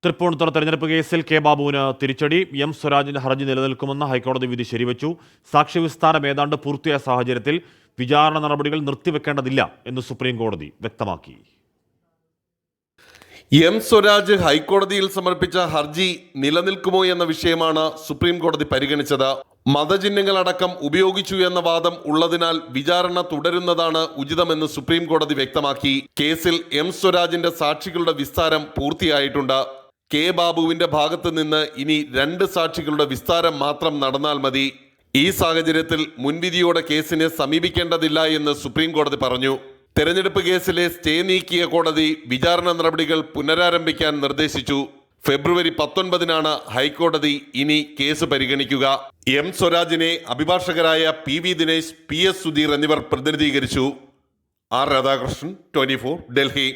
തൃപ്പൂണിത്തുറ തെരഞ്ഞെടുപ്പ് കേസിൽ കെ ബാബുവിന് തിരിച്ചടി. എം സ്വരാജിന്റെ ഹർജി നിലനിൽക്കുമെന്ന് ഹൈക്കോടതി വിധി ശരിവച്ചു. സാക്ഷ്യവിസ്താരം ഏതാണ്ട് പൂർത്തിയായ സാഹചര്യത്തിൽ വിചാരണ നടപടികൾ നിർത്തിവെക്കേണ്ടതില്ല എന്ന് സുപ്രീം കോടതി വ്യക്തമാക്കി. എം സ്വരാജ് ഹൈക്കോടതിയിൽ സമർപ്പിച്ച ഹർജി നിലനിൽക്കുമോ എന്ന വിഷയമാണ് സുപ്രീം കോടതി പരിഗണിച്ചത്. മതചിഹ്നങ്ങളടക്കം ഉപയോഗിച്ചു എന്ന വാദം ഉള്ളതിനാൽ വിചാരണ തുടരുന്നതാണ് ഉചിതമെന്ന് സുപ്രീം കോടതി വ്യക്തമാക്കി. കേസിൽ എം സ്വരാജിന്റെ സാക്ഷികളുടെ വിസ്താരം പൂർത്തിയായിട്ടുണ്ട്. കെ ബാബുവിന്റെ ഭാഗത്ത് നിന്ന് ഇനി 2 സാക്ഷികളുടെ വിസ്താരം മാത്രം നടന്നാൽ മതി. ഈ സാഹചര്യത്തിൽ മുൻവിധിയോടെ കേസിനെ സമീപിക്കേണ്ടതില്ല എന്ന് സുപ്രീം കോടതി പറഞ്ഞു. തെരഞ്ഞെടുപ്പ് കേസിലെ സ്റ്റേ നീക്കിയ കോടതി വിചാരണ നടപടികൾ പുനരാരംഭിക്കാൻ നിർദ്ദേശിച്ചു. ഫെബ്രുവരി 19-നാണ് ഹൈക്കോടതി ഇനി കേസ് പരിഗണിക്കുക. എം സ്വരാജിനെ അഭിഭാഷകരായ PV ദിനേശ്, PS സുധീർ എന്നിവർ പ്രതിനിധീകരിച്ചു. R രാധാകൃഷ്ണൻ, 24, ഡൽഹി.